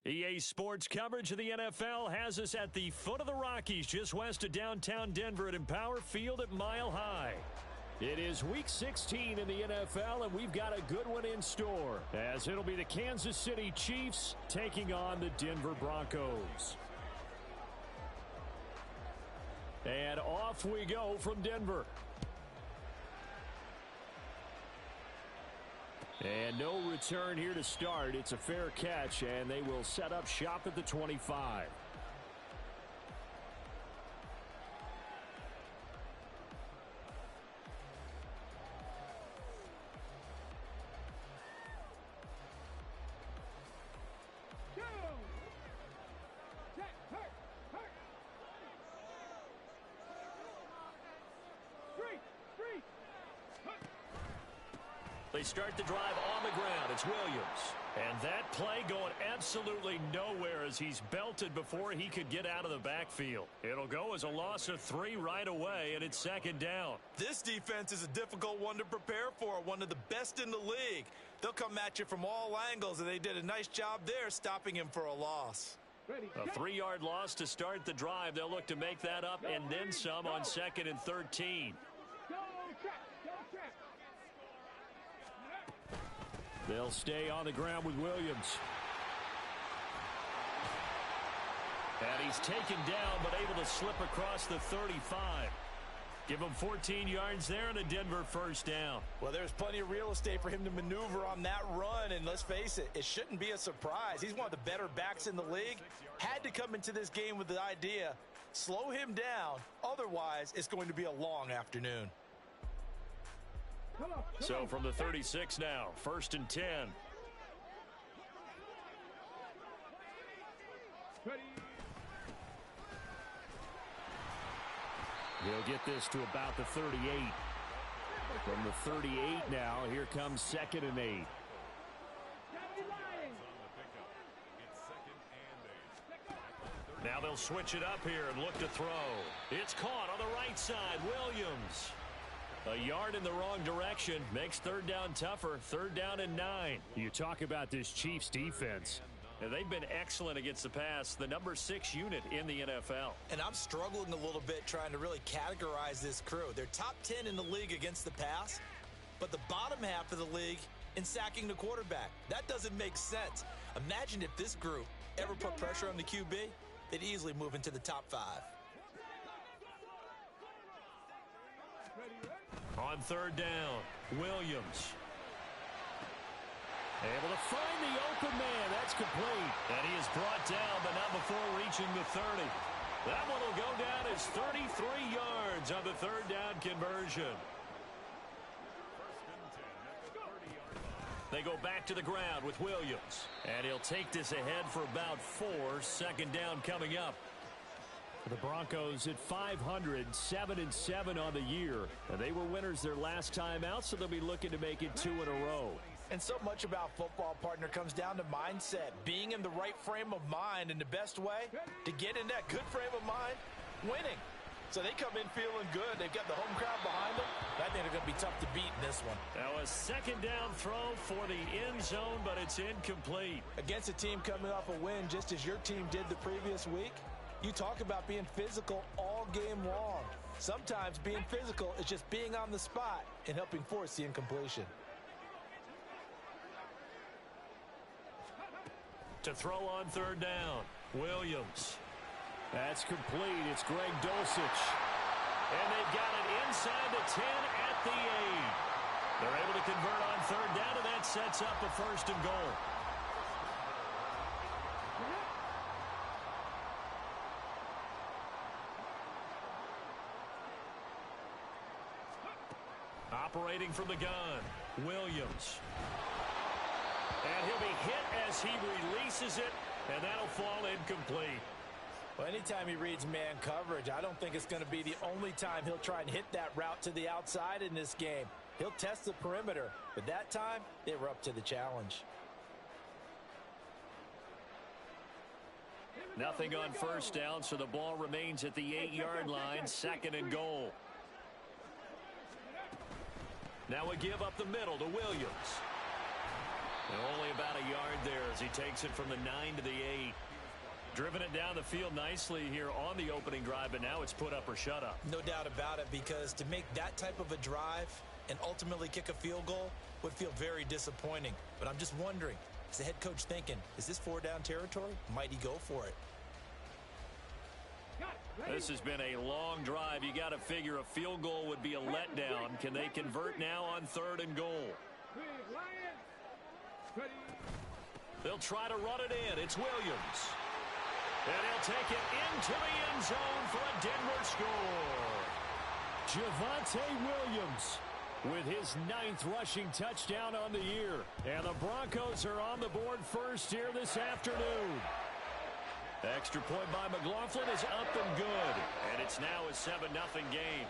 EA Sports coverage of the NFL has us at the foot of the Rockies, just west of downtown Denver at Empower Field at Mile High. It is Week 16 in the NFL, and we've got a good one in store, as it'll be the Kansas City Chiefs taking on the Denver Broncos. And off we go from Denver. And no return here to start. It's a fair catch, and they will set up shop at the 25. They start the drive on the ground. It's Williams. And that play going absolutely nowhere as he's belted before he could get out of the backfield. It'll go as a loss of 3 right away, and it's second down. This defense is a difficult one to prepare for, one of the best in the league. They'll come at you from all angles, and they did a nice job there stopping him for a loss. A 3-yard loss to start the drive. They'll look to make that up and then some on 2nd and 13. They'll stay on the ground with Williams. And he's taken down, but able to slip across the 35. Give him 14 yards there and a Denver first down. Well, there's plenty of real estate for him to maneuver on that run, and let's face it, it shouldn't be a surprise. He's one of the better backs in the league. Had to come into this game with the idea, slow him down, otherwise it's going to be a long afternoon. So from the 36 now, 1st and 10. He'll get this to about the 38. From the 38 now, here comes 2nd and 8. Now they'll switch it up here and look to throw. It's caught on the right side. Williams. A yard in the wrong direction makes 3rd down tougher. 3rd down and 9. You talk about this Chiefs defense. And they've been excellent against the pass, the number 6 unit in the NFL. And I'm struggling a little bit trying to really categorize this crew. They're top 10 in the league against the pass, but the bottom half of the league in sacking the quarterback. That doesn't make sense. Imagine if this group ever put pressure on the QB, they'd easily move into the top 5. On 3rd down, Williams. Able to find the open man. That's complete. And he is brought down, but not before reaching the 30. That one will go down as 33 yards on the 3rd down conversion. They go back to the ground with Williams. And he'll take this ahead for about 4. 2nd down coming up. The Broncos at 500, 7-7 on the year. And they were winners their last time out, so they'll be looking to make it 2 in a row. And so much about football, partner, comes down to mindset. Being in the right frame of mind, and the best way to get in that good frame of mind, winning. So they come in feeling good. They've got the home crowd behind them. I think they're going to be tough to beat in this one. Now a 2nd down throw for the end zone, but it's incomplete. Against a team coming off a win just as your team did the previous week, you talk about being physical all game long. Sometimes being physical is just being on the spot and helping force the incompletion. To throw on 3rd down, Williams. That's complete. It's Greg Dulcich. And they've got it inside the 10 at the 8. They're able to convert on 3rd down, and that sets up a 1st and goal. Operating from the gun, Williams. And he'll be hit as he releases it, and that'll fall incomplete. Well, anytime he reads man coverage, I don't think it's going to be the only time he'll try and hit that route to the outside in this game. He'll test the perimeter, but that time, they were up to the challenge. Nothing on 1st down, so the ball remains at the 8-yard line, 2nd and goal. Now a give up the middle to Williams. And only about a yard there as he takes it from the 9 to the 8. Driven it down the field nicely here on the opening drive, but now it's put up or shut up. No doubt about it, because to make that type of a drive and ultimately kick a field goal would feel very disappointing. But I'm just wondering, is the head coach thinking, is this 4-down territory? Might he go for it? This has been a long drive. You got to figure a field goal would be a letdown. Can they convert now on 3rd and goal? They'll try to run it in. It's Williams. And he'll take it into the end zone for a Denver score. Javonte Williams with his 9th rushing touchdown on the year. And the Broncos are on the board first here this afternoon. Extra point by McLaughlin is up and good. And it's now a 7-0 game.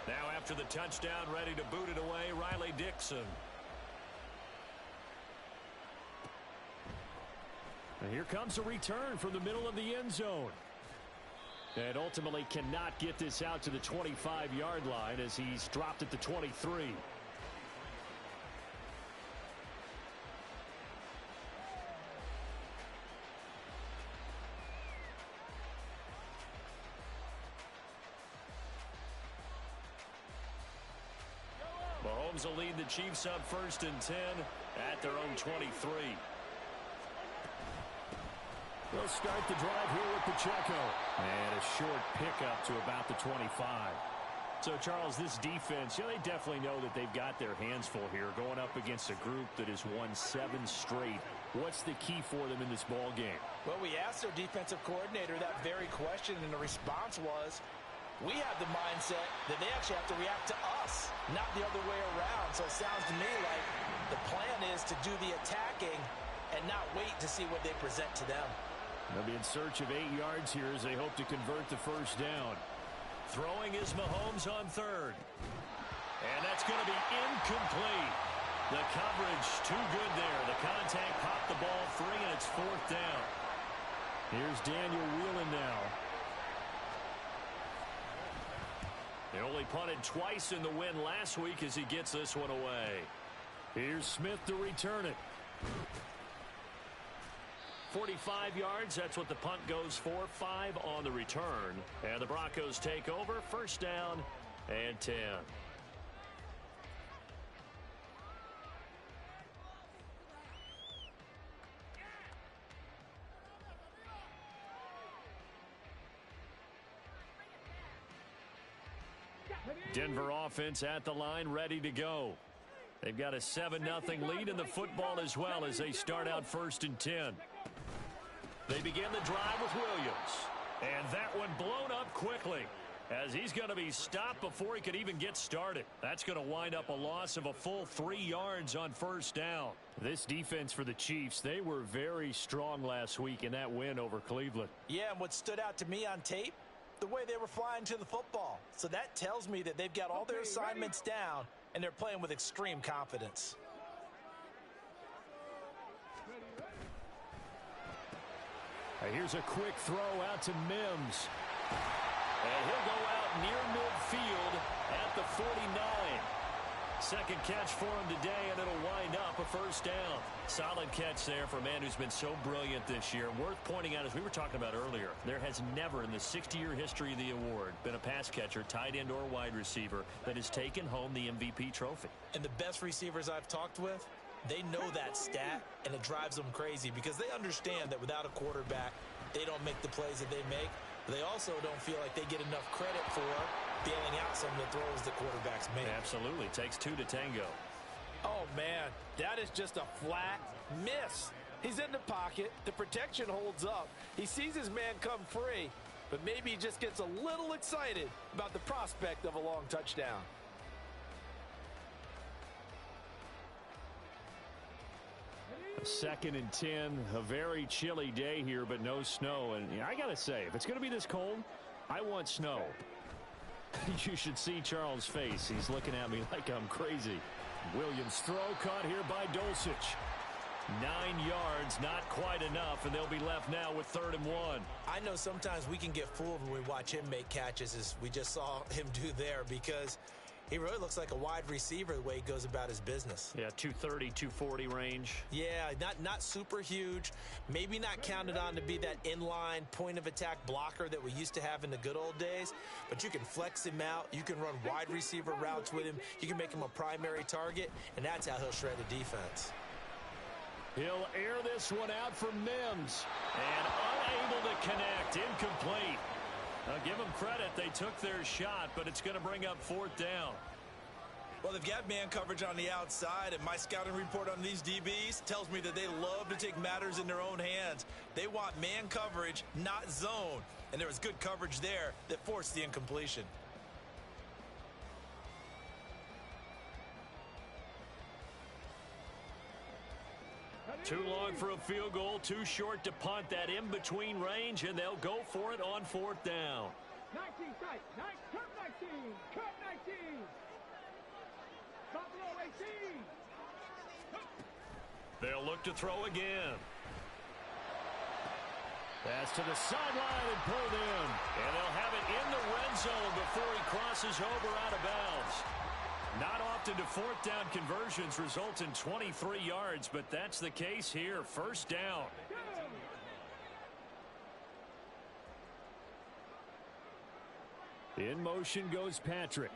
Now after the touchdown, ready to boot it away, Riley Dixon. And here comes a return from the middle of the end zone. And ultimately cannot get this out to the 25-yard line as he's dropped at the 23. Mahomes will lead the Chiefs up 1st and 10 at their own 23. They'll start the drive here with Pacheco. And a short pickup to about the 25. So, Charles, this defense, they definitely know that they've got their hands full here going up against a group that has won 7 straight. What's the key for them in this ball game? Well, we asked their defensive coordinator that very question, and the response was, we have the mindset that they actually have to react to us, not the other way around. So it sounds to me like the plan is to do the attacking and not wait to see what they present to them. They'll be in search of 8 yards here as they hope to convert the first down. Throwing is Mahomes on 3rd. And that's going to be incomplete. The coverage too good there. The contact popped the ball free, and it's 4th down. Here's Daniel Whelan now. They only punted twice in the win last week as he gets this one away. Here's Smith to return it. 45 yards, that's what the punt goes for. 5 on the return. And the Broncos take over. 1st down and 10. Denver offense at the line, ready to go. They've got a 7-0 lead in the football as well as they start out 1st and 10. They begin the drive with Williams. And that one blown up quickly as he's going to be stopped before he could even get started. That's going to wind up a loss of a full 3 yards on 1st down. This defense for the Chiefs, they were very strong last week in that win over Cleveland. Yeah, and what stood out to me on tape, the way they were flying to the football. So that tells me that they've got all their assignments down and they're playing with extreme confidence. Here's a quick throw out to Mims. And he'll go out near midfield at the 49. Second catch for him today, and it'll wind up a 1st down. Solid catch there for a man who's been so brilliant this year. Worth pointing out, as we were talking about earlier, there has never in the 60-year history of the award been a pass catcher, tight end or wide receiver that has taken home the MVP trophy. And the best receivers I've talked with, they know that stat, and it drives them crazy because they understand that without a quarterback, they don't make the plays that they make. They also don't feel like they get enough credit for bailing out some of the throws the quarterbacks make. Absolutely. Takes 2 to tango. Oh, man, that is just a flat miss. He's in the pocket. The protection holds up. He sees his man come free, but maybe he just gets a little excited about the prospect of a long touchdown. Second and 10, a very chilly day here, but no snow. And I got to say, if it's going to be this cold, I want snow. You should see Charles' face. He's looking at me like I'm crazy. Williams' throw caught here by Dulcich. 9 yards, not quite enough, and they'll be left now with 3rd and 1. I know sometimes we can get fooled when we watch him make catches, as we just saw him do there, because He really looks like a wide receiver the way he goes about his business. Yeah, 230, 240 range. Yeah, not super huge. Maybe not counted on to be that inline point-of-attack blocker that we used to have in the good old days. But you can flex him out. You can run wide receiver routes with him. You can make him a primary target, and that's how he'll shred a defense. He'll air this one out for Mims. And unable to connect. Incomplete. Now, give them credit. They took their shot, but it's going to bring up 4th down. Well, they've got man coverage on the outside, and my scouting report on these DBs tells me that they love to take matters in their own hands. They want man coverage, not zone. And there was good coverage there that forced the incompletion. Too long for a field goal, too short to punt. That in-between range, and they'll go for it on 4th down. 19 tight, cut 19, cut 19. Buffalo 18. They'll look to throw again. Pass to the sideline and pulled in. And they'll have it in the red zone before he crosses over out of bounds. Not often do 4th down conversions result in 23 yards, but that's the case here. 1st down. In motion goes Patrick.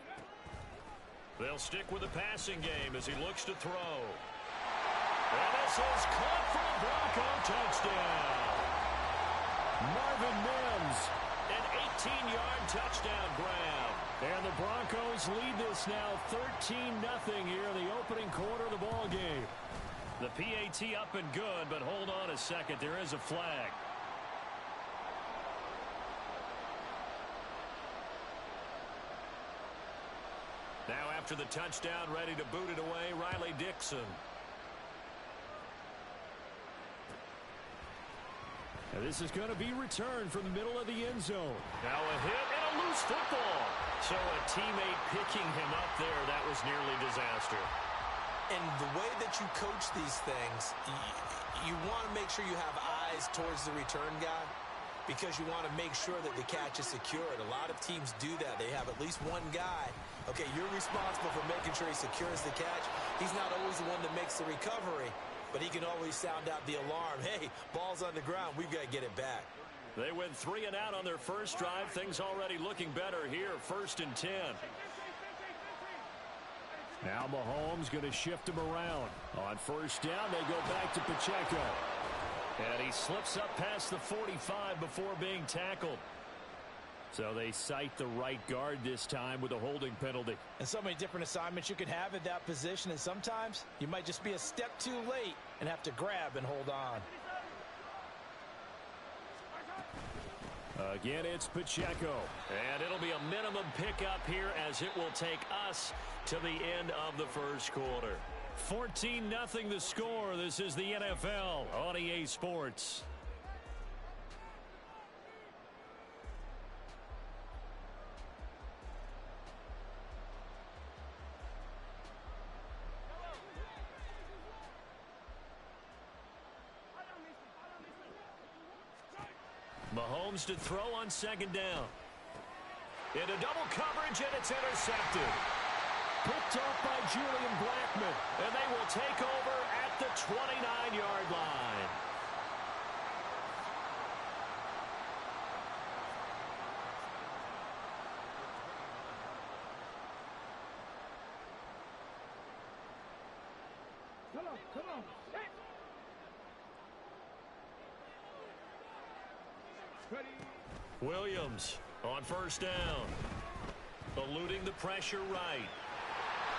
They'll stick with the passing game as he looks to throw. And this is caught for a Bronco touchdown. Marvin Mims, an 18-yard touchdown grab. And the Broncos lead this now 13-0 here in the opening quarter of the ball game. The PAT up and good, but hold on a second. There is a flag. Now after the touchdown, ready to boot it away, Riley Dixon. And this is going to be returned from the middle of the end zone. Now a hit and a loose football. So a teammate picking him up there, that was nearly disaster. And the way that you coach these things, you want to make sure you have eyes towards the return guy because you want to make sure that the catch is secured. A lot of teams do that. They have at least one guy. Okay, you're responsible for making sure he secures the catch. He's not always the one that makes the recovery, but he can always sound out the alarm. Hey, ball's on the ground. We've got to get it back. They went 3 and out on their first drive. Things already looking better here. 1st and 10. Now Mahomes going to shift him around. On 1st down, they go back to Pacheco. And he slips up past the 45 before being tackled. So they cite the right guard this time with a holding penalty. And so many different assignments you can have at that position, and sometimes you might just be a step too late and have to grab and hold on. Again, it's Pacheco. And it'll be a minimum pickup here as it will take us to the end of the first quarter. 14-0 the score. This is the NFL on EA Sports. Mahomes to throw on 2nd down. Into double coverage, and it's intercepted. Picked off by Julian Blackmon, and they will take over at the 29-yard line. Come on. Hey. Ready. Williams on 1st down. Eluding the pressure right.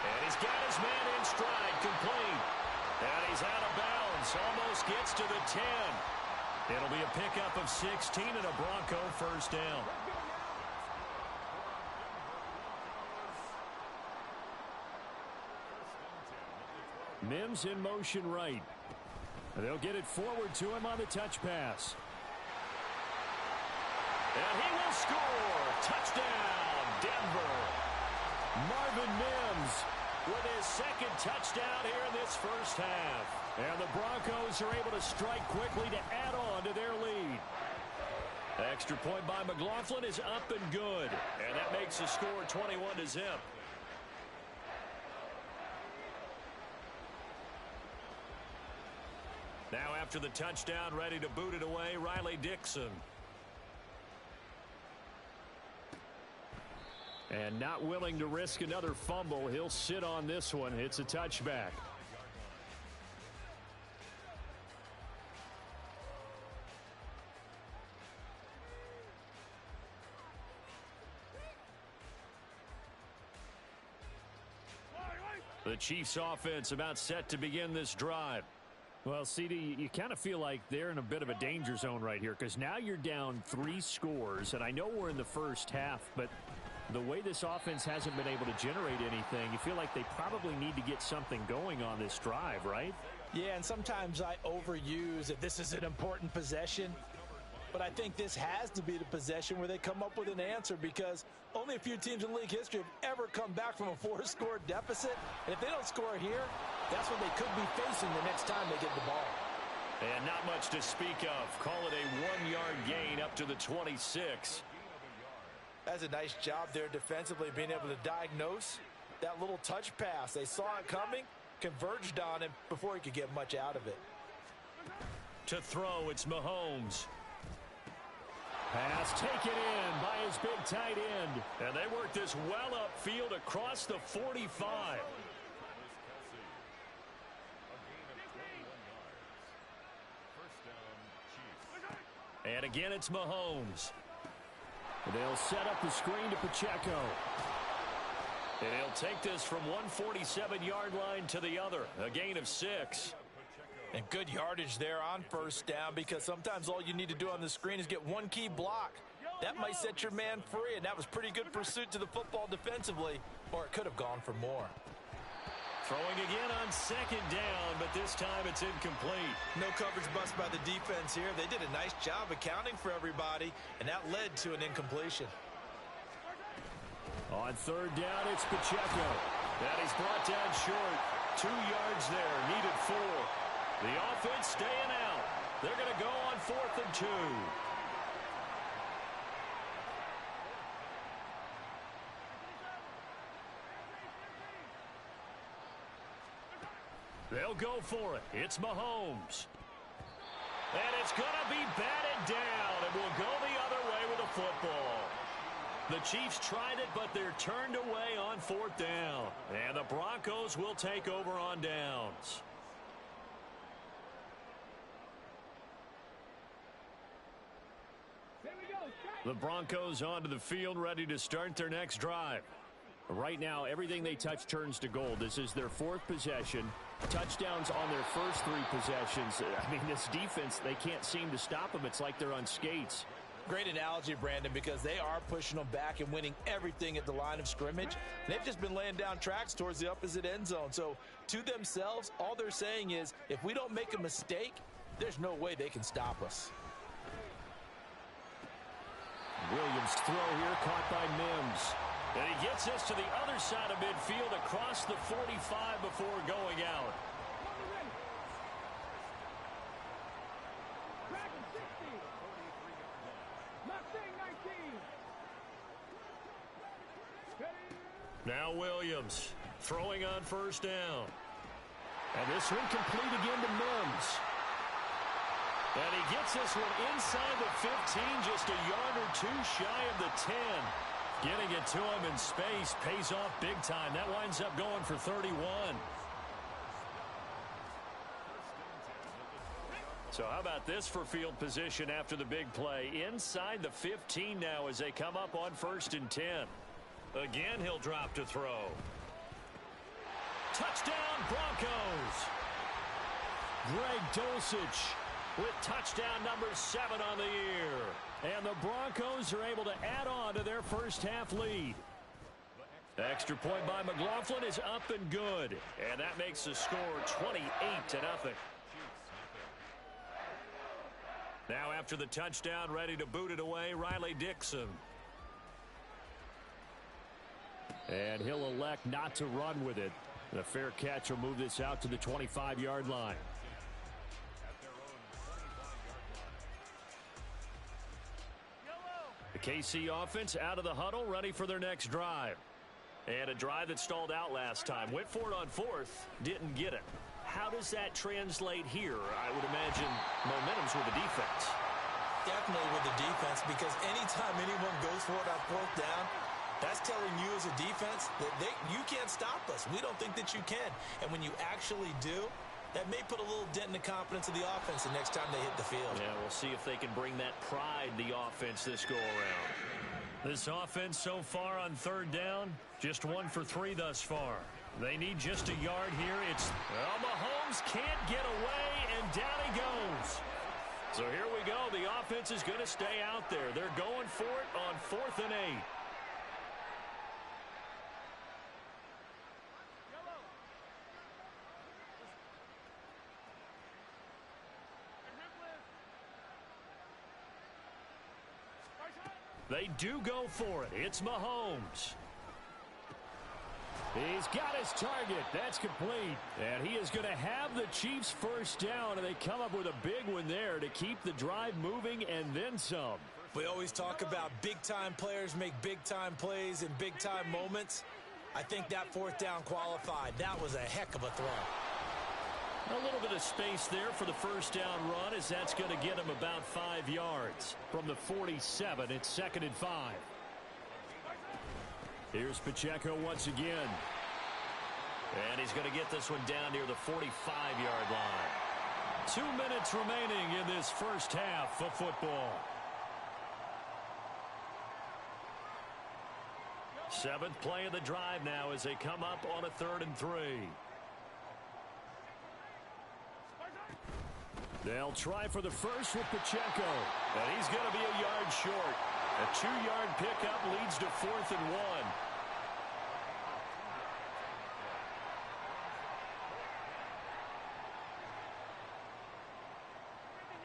And he's got his man in stride, complete. And he's out of bounds, almost gets to the 10. It'll be a pickup of 16 and a Bronco 1st down. Mims in motion right. They'll get it forward to him on the touch pass. And he will score. Touchdown, Denver. Marvin Mims with his 2nd touchdown here in this first half. And the Broncos are able to strike quickly to add on to their lead. Extra point by McLaughlin is up and good. And that makes the score 21-0. after the touchdown, ready to boot it away, Riley Dixon. And not willing to risk another fumble. He'll sit on this one. It's a touchback. The Chiefs offense about set to begin this drive. Well, CD, you kind of feel like they're in a bit of a danger zone right here because now you're down 3 scores, and I know we're in the first half, but the way this offense hasn't been able to generate anything, you feel like they probably need to get something going on this drive, right? Yeah, and sometimes I overuse that this is an important possession, but I think this has to be the possession where they come up with an answer because only a few teams in league history have ever come back from a 4-score deficit. And if they don't score here, that's what they could be facing the next time they get the ball. And not much to speak of. Call it a 1-yard gain up to the 26. That's a nice job there defensively, being able to diagnose that little touch pass. They saw it coming, converged on him before he could get much out of it. To throw, it's Mahomes. Pass taken in by his big tight end. And they work this well upfield across the 45. And again, it's Mahomes. They'll set up the screen to Pacheco. And he'll take this from 147-yard line to the other. A gain of 6. And good yardage there on first down because sometimes all you need to do on the screen is get one key block. That might set your man free, and that was pretty good pursuit to the football defensively, or it could have gone for more. Throwing again on second down, but this time it's incomplete. No coverage bust by the defense here. They did a nice job accounting for everybody, and that led to an incompletion. On third down, it's Pacheco. That he's brought down short. 2 yards there, needed 4. The offense staying out. They're going to go on 4th and 2. They'll go for it. It's Mahomes. And it's going to be batted down, and we'll go the other way with the football. The Chiefs tried it, but they're turned away on 4th down. And the Broncos will take over on downs. The Broncos onto the field, ready to start their next drive. Right now, everything they touch turns to gold. This is their 4th possession. Touchdowns on their first 3 possessions. I mean, this defense, they can't seem to stop them. It's like they're on skates. Great analogy, Brandon, because they are pushing them back and winning everything at the line of scrimmage. They've just been laying down tracks towards the opposite end zone. So, to themselves, all they're saying is, if we don't make a mistake, there's no way they can stop us. Williams' throw here caught by Mims. And he gets this to the other side of midfield across the 45 before going out. Now Williams throwing on first down. And this one complete again to Mims. And he gets this one inside the 15, just a yard or 2 shy of the 10. Getting it to him in space pays off big time. That winds up going for 31. So how about this for field position after the big play? Inside the 15 now as they come up on 1st and 10. Again, he'll drop to throw. Touchdown, Broncos. Greg Dulcich with touchdown number 7 on the year. And the Broncos are able to add on to their first half lead. The extra point by McLaughlin is up and good. And that makes the score 28-0. Now after the touchdown, ready to boot it away, Riley Dixon. And he'll elect not to run with it. The fair catch will move this out to the 25-yard line. The KC offense out of the huddle, ready for their next drive. And a drive that stalled out last time. Went for it on 4th, didn't get it. how does that translate here? I would imagine momentum's with the defense. Definitely with the defense, because anytime anyone goes for it on fourth down, that's telling you as a defense that you can't stop us. We don't think that you can. And when you actually do, that may put a little dent in the confidence of the offense the next time they hit the field. Yeah, we'll see if they can bring that pride, the offense, this go-around. This offense so far on third down, just 1 for 3 thus far. They need just a yard here. Well, Mahomes can't get away, and down he goes. So here we go. The offense is going to stay out there. They're going for it on 4th and 8. They do go for it. It's Mahomes. He's got his target. That's complete. And he is going to have the Chiefs first down, and they come up with a big one there to keep the drive moving and then some. We always talk about big-time players make big-time plays in big-time moments. I think that 4th down qualified. That was a heck of a throw. A little bit of space there for the first down run, as that's going to get him about 5 yards. From the 47, it's 2nd and 5. Here's Pacheco once again. And he's going to get this one down near the 45-yard line. 2 minutes remaining in this first half of football. 7th play of the drive now as they come up on a 3rd and 3. They'll try for the first with Pacheco. And he's going to be a yard short. A 2-yard pickup leads to 4th and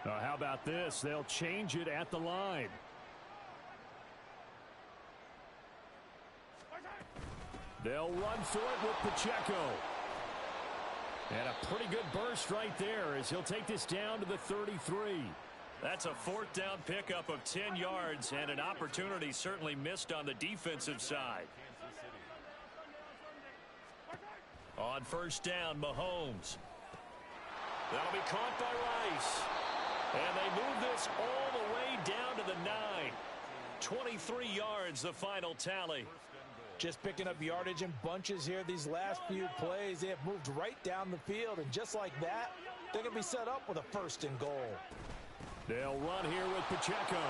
1. Now, how about this? They'll change it at the line. They'll run for it with Pacheco. And a pretty good burst right there as he'll take this down to the 33. That's a 4th down pickup of 10 yards and an opportunity certainly missed on the defensive side. On first down, Mahomes. That'll be caught by Rice. And they move this all the way down to the 9. 23 yards, the final tally. Just picking up yardage in bunches here these last few plays. They have moved right down the field, and just like that, they're going to be set up with a 1st and goal. They'll run here with Pacheco.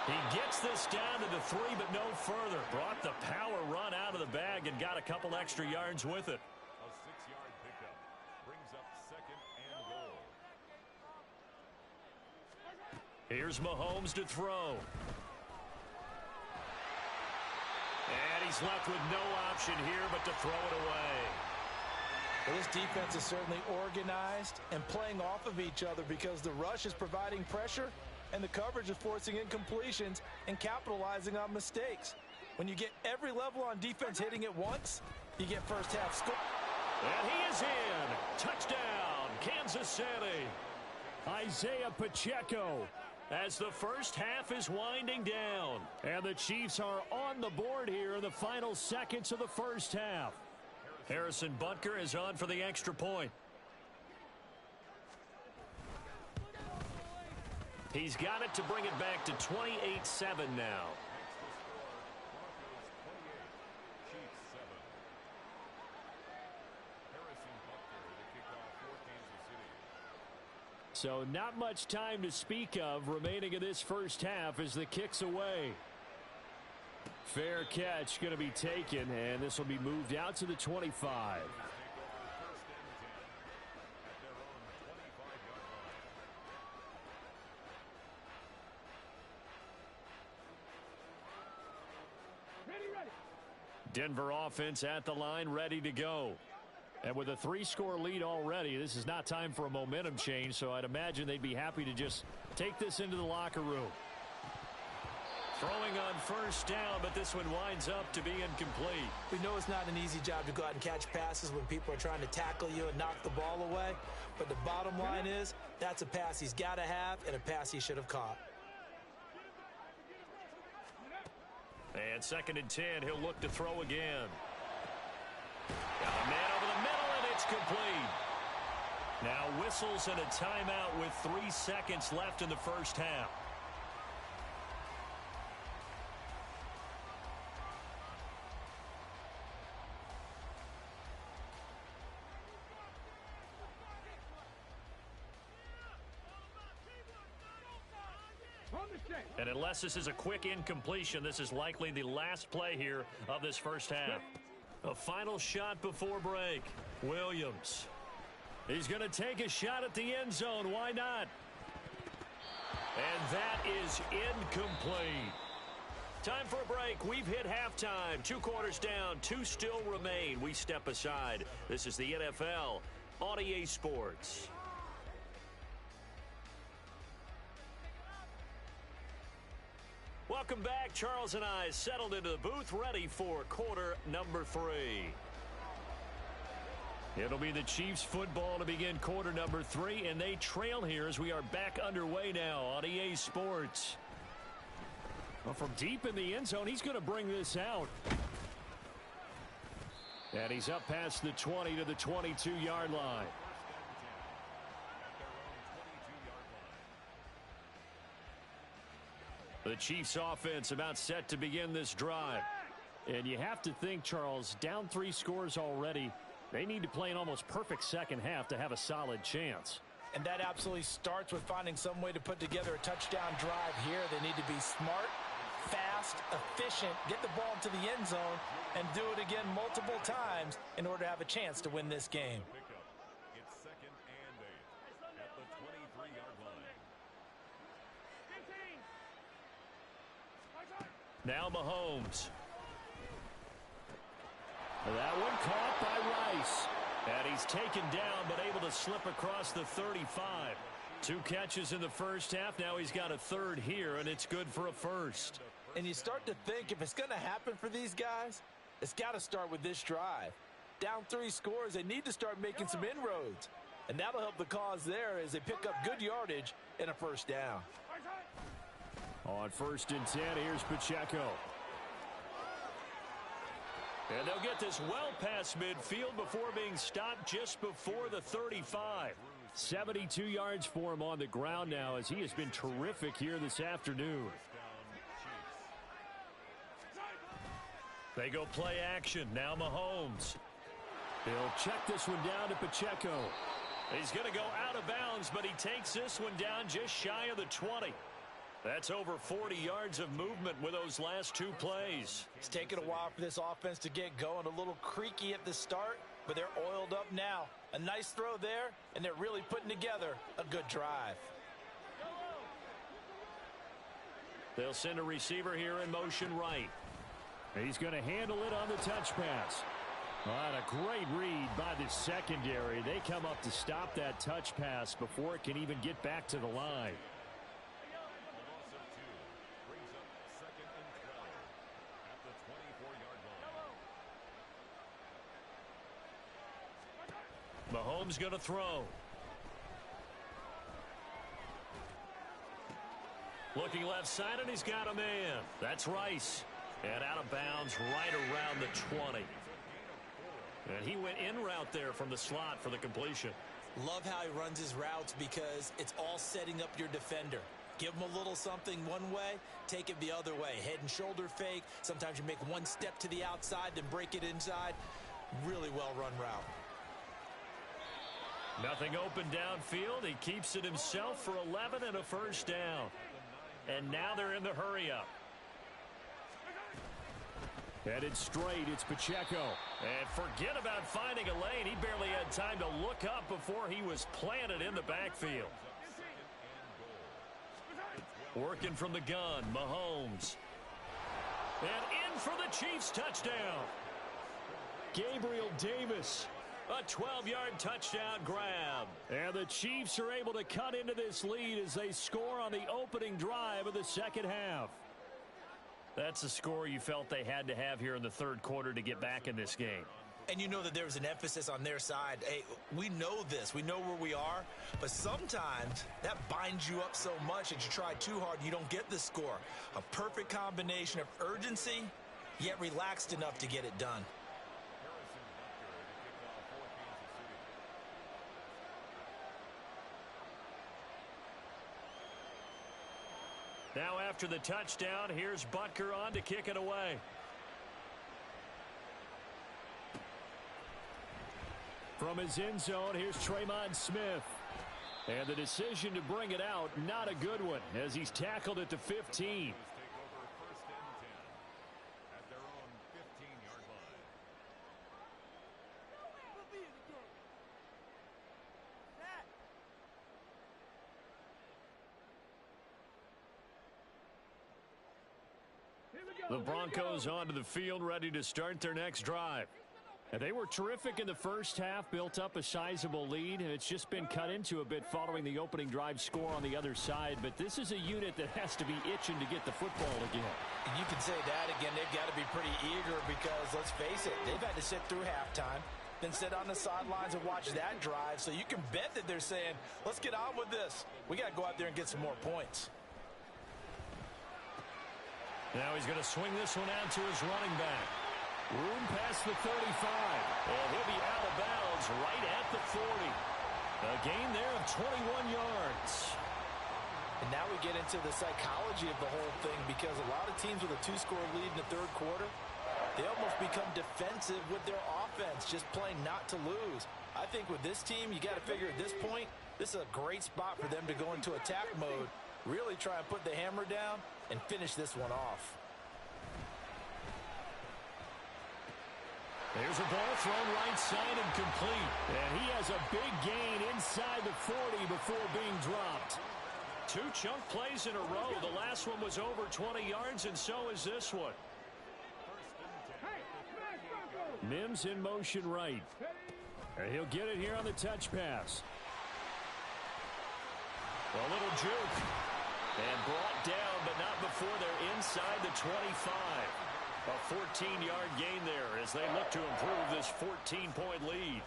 He gets this down to the 3, but no further. Brought the power run out of the bag and got a couple extra yards with it. A 6-yard pickup brings up 2nd and goal. Here's Mahomes to throw. And he's left with no option here but to throw it away. Well, this defense is certainly organized and playing off of each other because the rush is providing pressure and the coverage is forcing incompletions and capitalizing on mistakes. When you get every level on defense hitting at once, you get first half score. And he is in. Touchdown, Kansas City. Isaiah Pacheco. As the first half is winding down. And the Chiefs are on the board here in the final seconds of the first half. Harrison Butker is on for the extra point. He's got it to bring it back to 28-7 now. So not much time to speak of remaining in this first half as the kick's away. Fair catch going to be taken, and this will be moved out to the 25. Denver offense at the line, ready to go. And with a 3-score lead already, this is not time for a momentum change, so I'd imagine they'd be happy to just take this into the locker room. Throwing on first down, but this one winds up to be incomplete. We know it's not an easy job to go out and catch passes when people are trying to tackle you and knock the ball away. But the bottom line is, that's a pass he's got to have and a pass he should have caught. And 2nd and 10, he'll look to throw again. Got a man over the middle, and it's complete. Now whistles and a timeout with 3 seconds left in the first half. And unless this is a quick incompletion, this is likely the last play here of this first half. A final shot before break. Williams. He's going to take a shot at the end zone. Why not? And that is incomplete. Time for a break. We've hit halftime. 2 quarters down. 2 still remain. We step aside. This is the NFL on EA Sports. Welcome back. Charles and I settled into the booth, ready for quarter number 3. It'll be the Chiefs football to begin quarter number 3, and they trail here as we are back underway now on EA Sports. Well, from deep in the end zone, he's going to bring this out. And he's up past the 20 to the 22-yard line. The Chiefs offense about set to begin this drive. And you have to think, Charles, down 3 scores already. They need to play an almost perfect second half to have a solid chance. And that absolutely starts with finding some way to put together a touchdown drive here. They need to be smart, fast, efficient, get the ball into the end zone, and do it again multiple times in order to have a chance to win this game. It's 2nd and 8 at the 23-yard line. Now Mahomes. That one caught by Rice. And he's taken down but able to slip across the 35. 2 catches in the first half. Now he's got a 3rd here, and it's good for a 1st. And you start to think if it's going to happen for these guys, it's got to start with this drive. Down 3 scores, they need to start making some inroads. And that'll help the cause there as they pick up good yardage and a 1st down. On 1st and 10, here's Pacheco. And they'll get this well past midfield before being stopped just before the 35. 72 yards for him on the ground now as he has been terrific here this afternoon. They go play action. Now Mahomes. He'll check this one down to Pacheco. He's going to go out of bounds, but he takes this one down just shy of the 20. That's over 40 yards of movement with those last 2 plays. It's taken a while for this offense to get going. A little creaky at the start, but they're oiled up now. A nice throw there, and they're really putting together a good drive. They'll send a receiver here in motion right. He's going to handle it on the touch pass. And a great read by the secondary. They come up to stop that touch pass before it can even get back to the line. Mahomes going to throw. Looking left side, and he's got a man. That's Rice. And out of bounds right around the 20. And he went in route there from the slot for the completion. Love how he runs his routes because it's all setting up your defender. Give him a little something one way, take it the other way. Head and shoulder fake. Sometimes you make one step to the outside, then break it inside. Really well run route. Nothing open downfield. He keeps it himself for 11 and a 1st down. And now they're in the hurry-up. Headed straight, it's Pacheco. And forget about finding a lane. He barely had time to look up before he was planted in the backfield. Working from the gun, Mahomes. And in for the Chiefs touchdown. Gabriel Davis. A 12-yard touchdown grab. And the Chiefs are able to cut into this lead as they score on the opening drive of the second half. That's the score you felt they had to have here in the 3rd quarter to get back in this game. And you know that there was an emphasis on their side. Hey, we know this. We know where we are. But sometimes that binds you up so much that you try too hard and you don't get the score. A perfect combination of urgency, yet relaxed enough to get it done. Now after the touchdown, here's Butker on to kick it away. From his end zone, here's Tremont Smith. And the decision to bring it out, not a good one, as he's tackled at the 15. The Broncos onto the field, ready to start their next drive. And they were terrific in the first half, built up a sizable lead, and it's just been cut into a bit following the opening drive score on the other side. But this is a unit that has to be itching to get the football again. And you can say that again. They've got to be pretty eager because, let's face it, they've had to sit through halftime, then sit on the sidelines and watch that drive. So you can bet that they're saying, let's get on with this. We got to go out there and get some more points. Now he's going to swing this one out to his running back. Room past the 35. And he'll be out of bounds right at the 40. A gain there of 21 yards. And now we get into the psychology of the whole thing because a lot of teams with a two-score lead in the third quarter, they almost become defensive with their offense, just playing not to lose. I think with this team, you got to figure at this point, this is a great spot for them to go into attack mode, really try and put the hammer down and finish this one off. There's a ball thrown right side and complete. And he has a big gain inside the 40 before being dropped. Two chunk plays in a row. The last one was over 20 yards, and so is this one. Mims in motion right. And he'll get it here on the touch pass. A little juke. And brought down, but not before they're inside the 25. A 14-yard gain there as they look to improve this 14-point lead.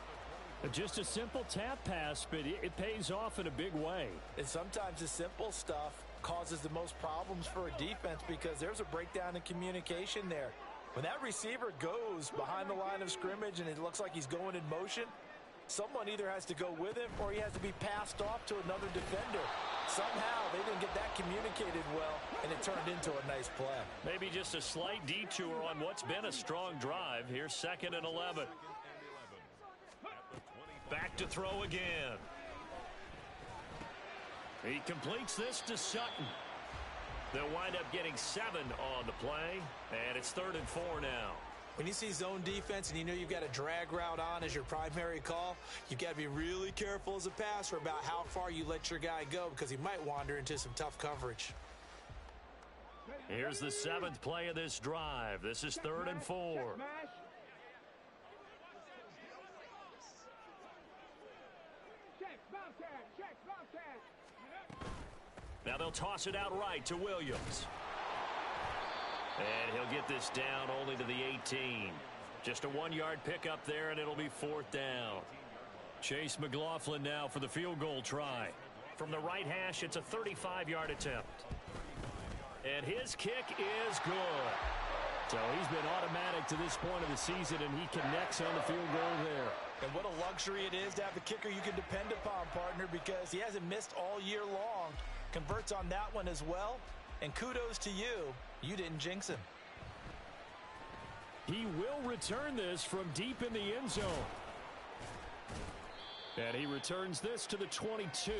Just a simple tap pass, but it pays off in a big way. And sometimes the simple stuff causes the most problems for a defense because there's a breakdown in communication there. When that receiver goes behind the line of scrimmage and it looks like he's going in motion, someone either has to go with him or he has to be passed off to another defender. Somehow they didn't get that communicated well, and it turned into a nice play. Maybe just a slight detour on what's been a strong drive. Here's 2nd and 11. Back to throw again. He completes this to Sutton. They'll wind up getting 7 on the play, and it's 3rd and 4 now. When you see zone defense and you know you've got a drag route on as your primary call, you've got to be really careful as a passer about how far you let your guy go because he might wander into some tough coverage. Here's the 7th play of this drive. This is 3rd and 4. Now they'll toss it out right to Williams. And he'll get this down only to the 18. Just a 1-yard pickup there, and it'll be 4th down. Chase McLaughlin now for the field goal try. From the right hash, it's a 35-yard attempt. And his kick is good. So he's been automatic to this point of the season, and he connects on the field goal there. And what a luxury it is to have a kicker you can depend upon, partner, because he hasn't missed all year long. Converts on that one as well. And kudos to you. You didn't jinx him. He will return this from deep in the end zone. And he returns this to the 22.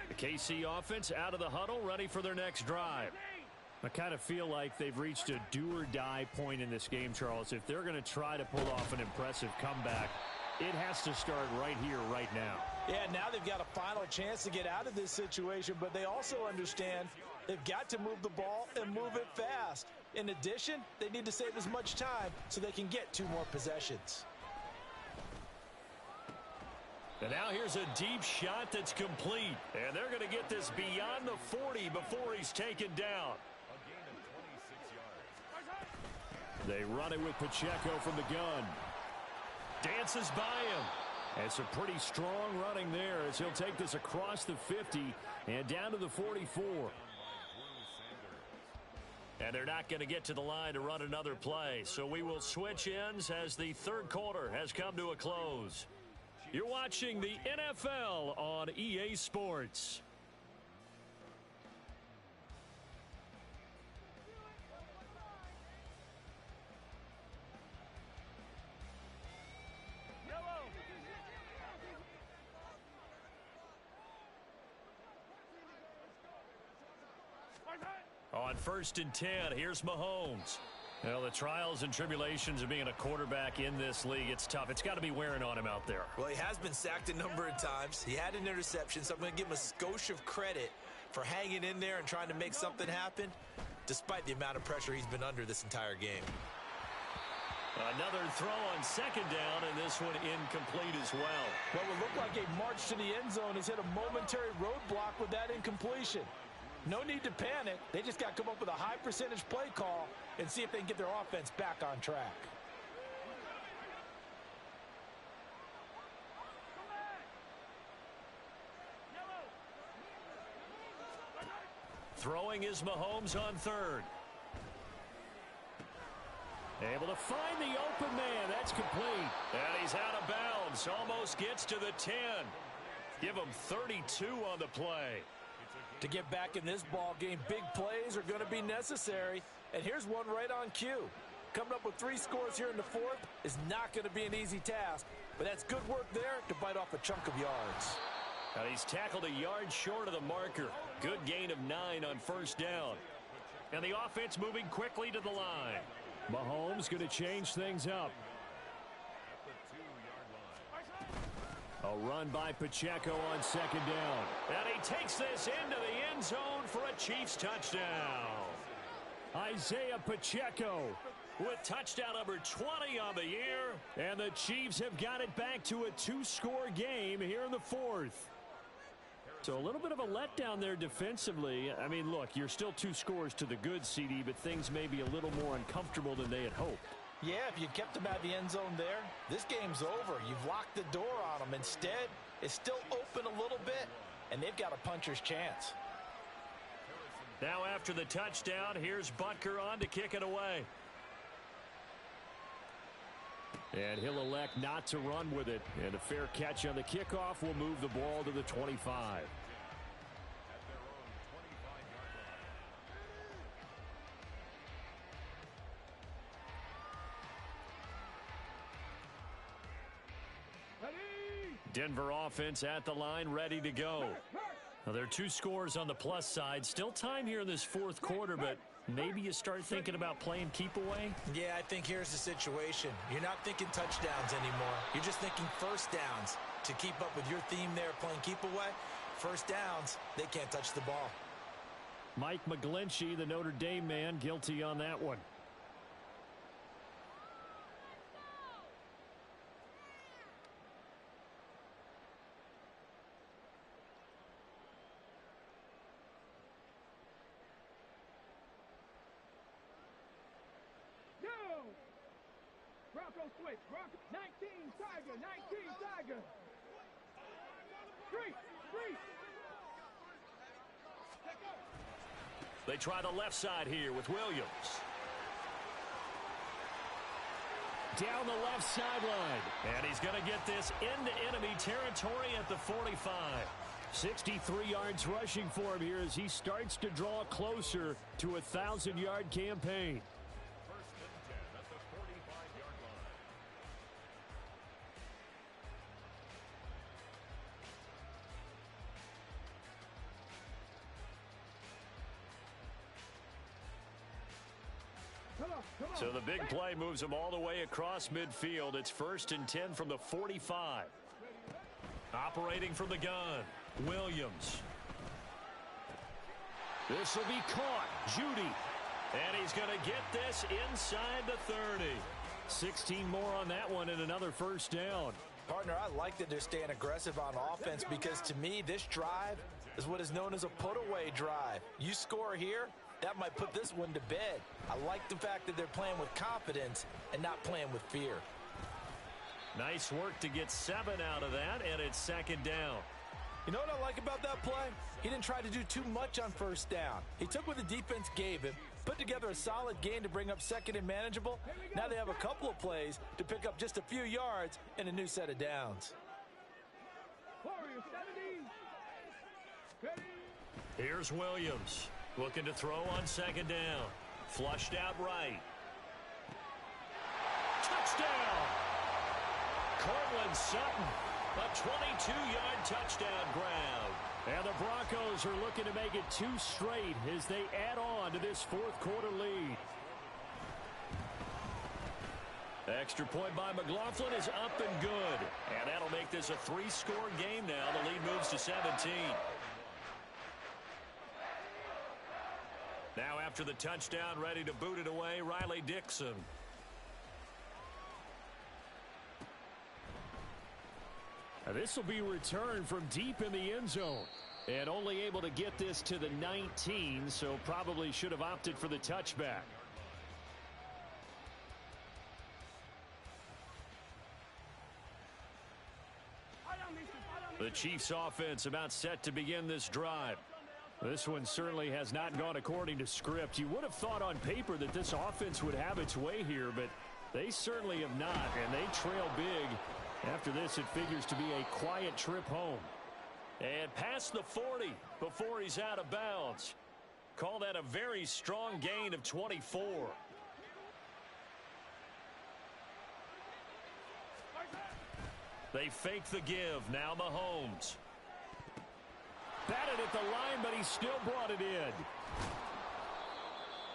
The KC offense out of the huddle, ready for their next drive. I kind of feel like they've reached a do-or-die point in this game, Charles. If they're going to try to pull off an impressive comeback, it has to start right here, right now. Yeah, now they've got a final chance to get out of this situation, but they also understand they've got to move the ball and move it fast. In addition, they need to save as much time so they can get 2 more possessions. And now here's a deep shot that's complete. And they're going to get this beyond the 40 before he's taken down. They run it with Pacheco from the gun. Dances by him. And some pretty strong running there as he'll take this across the 50 and down to the 44. And they're not going to get to the line to run another play. So we will switch ends as the third quarter has come to a close. You're watching the NFL on EA Sports. On 1st and 10, here's Mahomes. Well, the trials and tribulations of being a quarterback in this league, it's tough. It's got to be wearing on him out there. Well, he has been sacked a number of times. He had an interception, so I'm going to give him a skosh of credit for hanging in there and trying to make something happen, despite the amount of pressure he's been under this entire game. Another throw on 2nd down, and this one incomplete as well. What would look like a march to the end zone has hit a momentary roadblock with that incompletion. No need to panic. They just got to come up with a high percentage play call and see if they can get their offense back on track. Throwing is Mahomes on 3rd. Able to find the open man. That's complete. And he's out of bounds. Almost gets to the 10. Give him 32 on the play. To get back in this ball game, big plays are going to be necessary. And here's one right on cue. Coming up with 3 scores here in the 4th is not going to be an easy task. But that's good work there to bite off a chunk of yards. And he's tackled a yard short of the marker. Good gain of 9 on 1st down. And the offense moving quickly to the line. Mahomes going to change things up. A run by Pacheco on 2nd down. And he takes this into the end zone for a Chiefs touchdown. Isaiah Pacheco with touchdown number 20 on the year. And the Chiefs have got it back to a 2-score game here in the 4th. So a little bit of a letdown there defensively. I mean, look, you're still 2 scores to the good, CD, but things may be a little more uncomfortable than they had hoped. Yeah, if you kept them out of the end zone there, this game's over. You've locked the door on them. Instead, it's still open a little bit, and they've got a puncher's chance. Now after the touchdown, here's Butker on to kick it away. And he'll elect not to run with it. And a fair catch on the kickoff will move the ball to the 25. Denver offense at the line, ready to go. Now, there are 2 scores on the plus side. Still time here in this 4th quarter, but maybe you start thinking about playing keep away? Yeah, I think here's the situation. You're not thinking touchdowns anymore. You're just thinking 1st downs. To keep up with your theme there, playing keep away, 1st downs, they can't touch the ball. Mike McGlinchey, the Notre Dame man, guilty on that one. Broncos switch. Broncos 19 Tiger. 19 Tiger. Three. They try the left side here with Williams. Down the left sideline. And he's going to get this into enemy territory at the 45. 63 yards rushing for him here as he starts to draw closer to a 1,000-yard campaign. So the big play moves him all the way across midfield. It's 1st and 10 from the 45. Operating from the gun, Williams. This will be caught. Judy. And he's going to get this inside the 30. 16 more on that one and another 1st down. Partner, I like that they're staying aggressive on offense because to me, this drive is what is known as a put-away drive. You score here, that might put this one to bed. I like the fact that they're playing with confidence and not playing with fear. Nice work to get 7 out of that, and it's 2nd down. You know what I like about that play? He didn't try to do too much on 1st down. He took what the defense gave him, Put together a solid game to bring up second and manageable. Now they have a couple of plays to pick up just a few yards and a new set of downs. Here's Williams looking to throw on second down. Flushed out right. Touchdown! Cortland Sutton, a 22-yard touchdown grab. And the Broncos are looking to make it 2 straight as they add on to this fourth quarter lead. Extra point by McLaughlin is up and good. And that'll make this a 3-score game now. The lead moves to 17. Now after the touchdown, ready to boot it away, Riley Dixon. This will be returned from deep in the end zone. And only able to get this to the 19, so probably should have opted for the touchback. The Chiefs offense about set to begin this drive. This one certainly has not gone according to script. You would have thought on paper that this offense would have its way here, but they certainly have not, and they trail big. After this, it figures to be a quiet trip home. And past the 40 before he's out of bounds. Call that a very strong gain of 24. They fake the give. Now Mahomes. Batted at the line, but he still brought it in.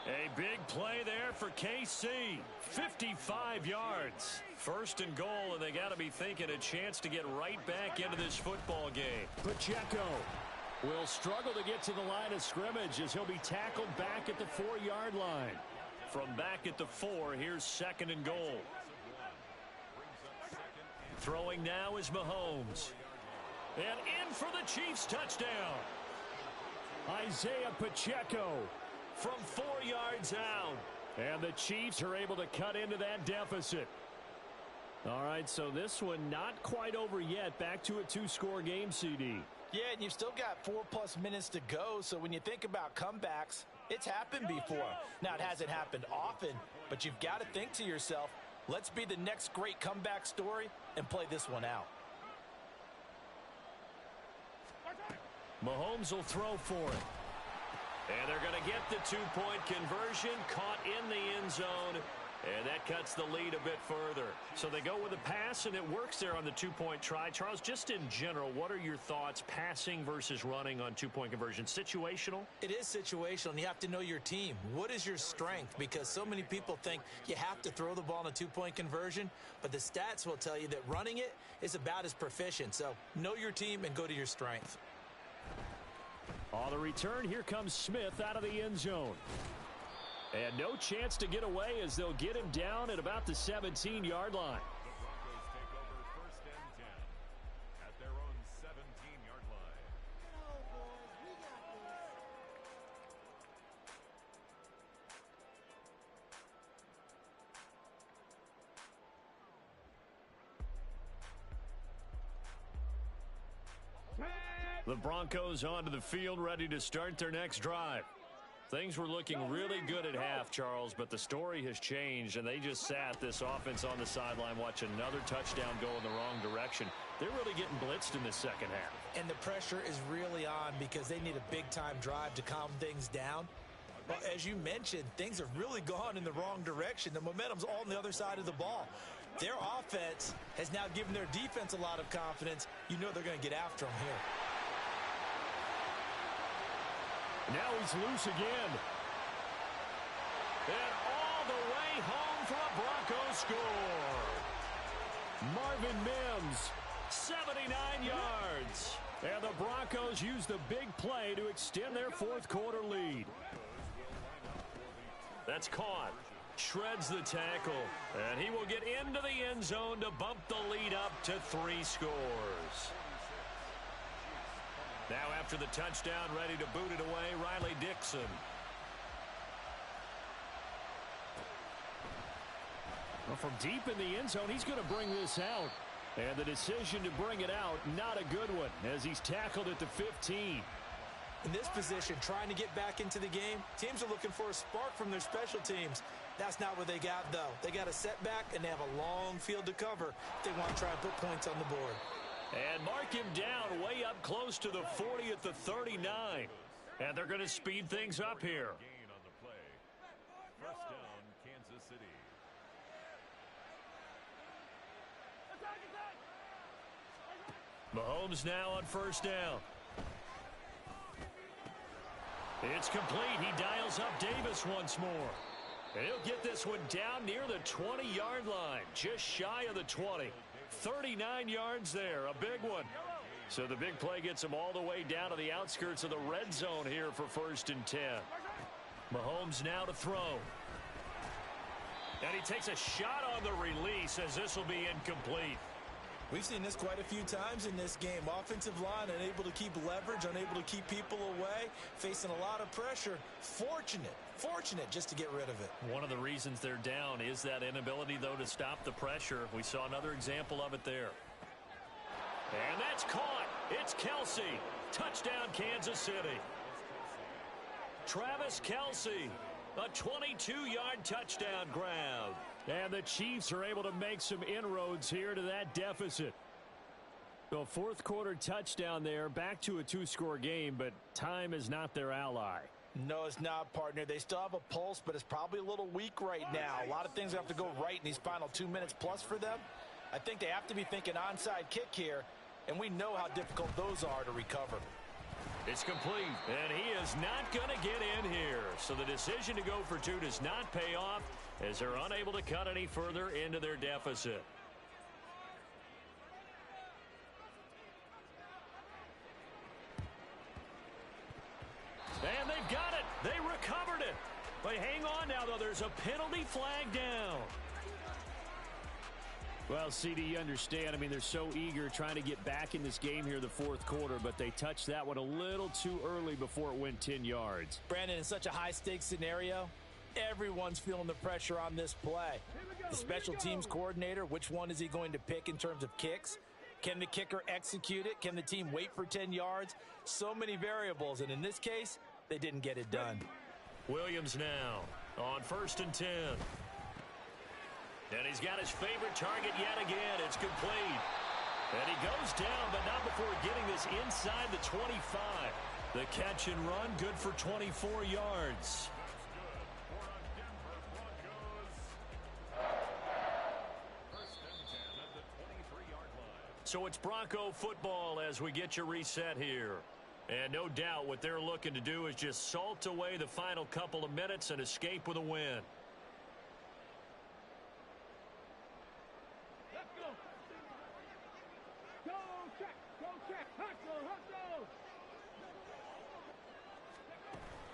A big play there for KC. 55 yards. First and goal, and they got to be thinking a chance to get right back into this football game. Pacheco will struggle to get to the line of scrimmage as he'll be tackled back at the 4-yard line. From back at the 4, here's second and goal. Throwing now is Mahomes. And in for the Chiefs touchdown. Isaiah Pacheco from 4 yards out. And the Chiefs are able to cut into that deficit. All right, so this one not quite over yet. Back to a 2-score game, CD. Yeah, and you've still got 4+ minutes to go, so when you think about comebacks, it's happened before. Now, it hasn't happened often, but you've got to think to yourself, let's be the next great comeback story and play this one out. Mahomes will throw for it. And they're going to get the 2-point conversion, caught in the end zone, and that cuts the lead a bit further. So they go with a pass, and it works there on the 2-point try. Charles, just in general, what are your thoughts passing versus running on 2-point conversion? Situational? It is situational, and you have to know your team. What is your strength? Because so many people think you have to throw the ball in a 2-point conversion, but the stats will tell you that running it is about as proficient. So know your team and go to your strength. On the return, here comes Smith out of the end zone. And no chance to get away as they'll get him down at about the 17-yard line. The Broncos onto the field, ready to start their next drive. Things were looking really good at half, Charles, but the story has changed, and they just sat this offense on the sideline, watch another touchdown go in the wrong direction. They're really getting blitzed in the second half. And the pressure is really on because they need a big-time drive to calm things down. Well, as you mentioned, things have really gone in the wrong direction. The momentum's all on the other side of the ball. Their offense has now given their defense a lot of confidence. You know they're going to get after them here. Now he's loose again. And all the way home for a Broncos score. Marvin Mims, 79 yards. And the Broncos use the big play to extend their fourth quarter lead. That's caught. Shreds the tackle. And he will get into the end zone to bump the lead up to 3 scores. Now after the touchdown, ready to boot it away, Riley Dixon. Well, from deep in the end zone, he's going to bring this out. And the decision to bring it out, not a good one, as he's tackled at the 15. In this position, trying to get back into the game, teams are looking for a spark from their special teams. That's not what they got, though. They got a setback, and they have a long field to cover if they want to try and put points on the board. And mark him down way up close to the 40 at the 39. And they're going to speed things up here. Gain on the play. First down, Kansas City. Mahomes now on first down. It's complete. He dials up Davis once more. And he'll get this one down near the 20-yard line, just shy of the 20. 39 yards there, a big one. So the big play gets him all the way down to the outskirts of the red zone here for 1st and 10. Mahomes now to throw. And he takes a shot on the release as this will be incomplete. We've seen this quite a few times in this game. Offensive line unable to keep leverage, unable to keep people away, facing a lot of pressure. Fortunate just to get rid of it. One of the reasons they're down is that inability, though, to stop the pressure. We saw another example of it there. And that's caught. It's Kelsey. Touchdown, Kansas City. Travis Kelsey, a 22-yard touchdown grab. And the Chiefs are able to make some inroads here to that deficit. The fourth quarter touchdown there, back to a 2-score game, but time is not their ally. No, it's not, partner. They still have a pulse, but it's probably a little weak right now. A lot of things have to go right in these final 2 minutes plus for them. I think they have to be thinking onside kick here, and we know how difficult those are to recover. It's complete, and he is not going to get in here. So the decision to go for 2 does not pay off as they're unable to cut any further into their deficit. And they've got it. They recovered it. But hang on now, though. There's a penalty flag down. Well, CD, you understand. I mean, they're so eager trying to get back in this game here the fourth quarter, but they touched that one a little too early before it went 10 yards. Brandon, in such a high-stakes scenario, everyone's feeling the pressure on this play. The special teams coordinator, which one is he going to pick in terms of kicks? Can the kicker execute it? Can the team wait for 10 yards? So many variables, and in this case, they didn't get it done. Williams now on 1st and 10. And he's got his favorite target yet again. It's complete. And he goes down, but not before getting this inside the 25. The catch and run, good for 24 yards. So it's Bronco football as we get you reset here. And no doubt what they're looking to do is just salt away the final couple of minutes and escape with a win.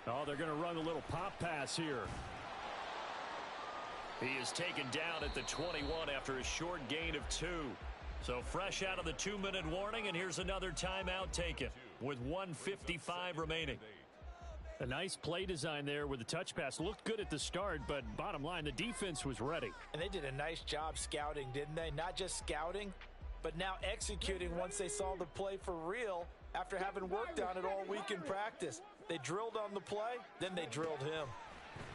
Oh, they're going to run a little pop pass here. He is taken down at the 21 after a short gain of 2. So fresh out of the 2-minute warning, and here's another timeout taken with 1:55 remaining. A nice play design there with the touch pass. Looked good at the start, but bottom line, the defense was ready. And they did a nice job scouting, didn't they? Not just scouting, but now executing once they saw the play for real after having worked on it all week in practice. They drilled on the play, then they drilled him.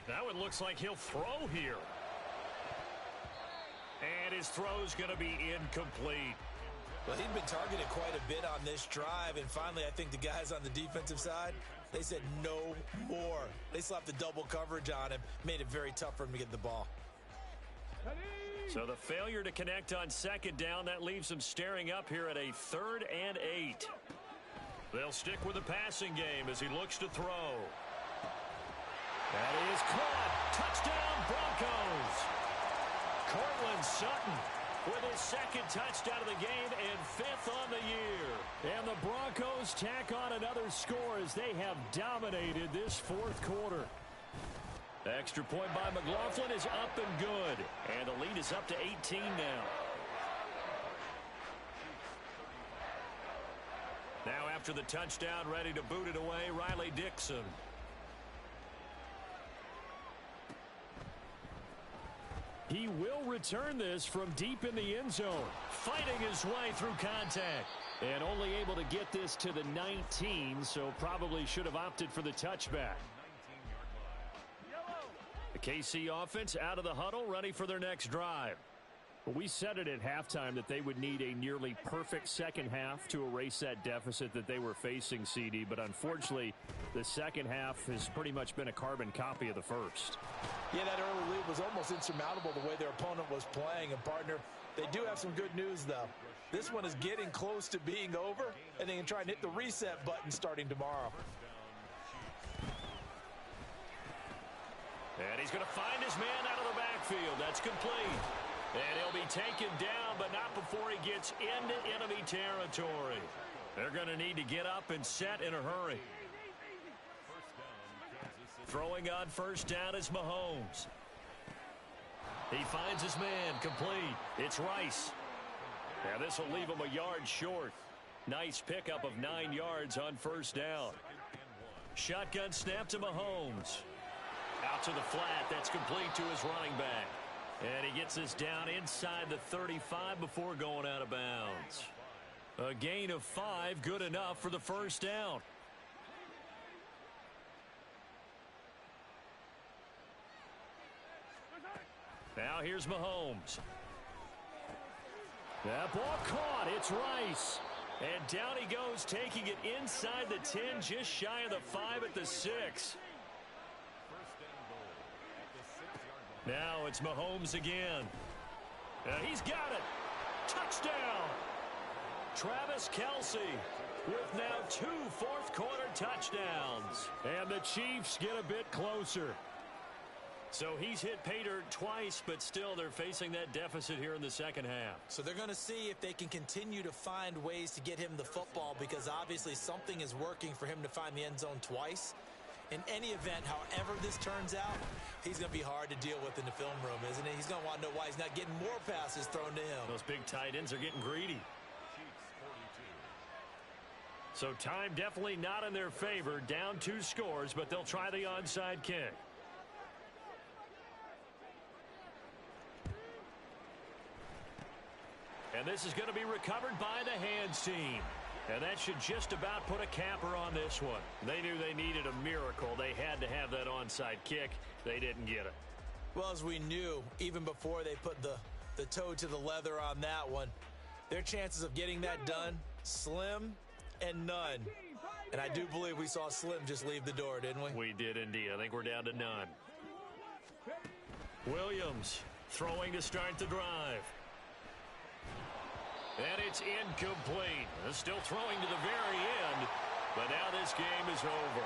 That one looks like he'll throw here. And his throw's going to be incomplete. Well, he'd been targeted quite a bit on this drive, and finally I think the guys on the defensive side, they said no more. They slapped the double coverage on him, made it very tough for him to get the ball. So the failure to connect on 2nd down, that leaves them staring up here at a 3rd and 8. They'll stick with the passing game as he looks to throw. That is caught. Touchdown, Broncos. Cortland Sutton with his 2nd touchdown of the game and 5th on the year. And the Broncos tack on another score as they have dominated this fourth quarter. The extra point by McLaughlin is up and good. And the lead is up to 18 now. Now after the touchdown, ready to boot it away, Riley Dixon. He will return this from deep in the end zone, fighting his way through contact. And only able to get this to the 19, so probably should have opted for the touchback. The KC offense out of the huddle, ready for their next drive. We said it at halftime that they would need a nearly perfect second half to erase that deficit that they were facing, CD. But unfortunately, the second half has pretty much been a carbon copy of the first. Yeah, that early lead was almost insurmountable the way their opponent was playing. And, partner, they do have some good news, though. This one is getting close to being over, and they can try and hit the reset button starting tomorrow. And he's going to find his man out of the backfield. That's complete. And he'll be taken down, but not before he gets into enemy territory. They're going to need to get up and set in a hurry. Throwing on first down is Mahomes. He finds his man, complete. It's Rice. Now this will leave him a yard short. Nice pickup of 9 yards on first down. Shotgun snap to Mahomes. Out to the flat. That's complete to his running back. And he gets this down inside the 35 before going out of bounds. A gain of 5, good enough for the first down. Now here's Mahomes. That ball caught. It's Rice. And down he goes, taking it inside the 10, just shy of the 5 at the 6. Now it's Mahomes again. He's got it. Touchdown. Travis Kelce with now 2 fourth-quarter touchdowns. And the Chiefs get a bit closer. So he's hit pay dirt twice, but still they're facing that deficit here in the second half. So they're going to see if they can continue to find ways to get him the football, because obviously something is working for him to find the end zone twice. In any event, however this turns out, he's going to be hard to deal with in the film room, isn't he? He's going to want to know why he's not getting more passes thrown to him. Those big tight ends are getting greedy. So time definitely not in their favor. Down 2 scores, but they'll try the onside kick. And this is going to be recovered by the hands team. And that should just about put a capper on this one. They knew they needed a miracle. They had to have that onside kick. They didn't get it. Well, as we knew, even before they put the toe to the leather on that one, their chances of getting that done, slim and none. And I do believe we saw Slim just leave the door, didn't we? We did indeed. I think we're down to none. Williams throwing to start the drive. And it's incomplete. Still throwing to the very end, but now this game is over.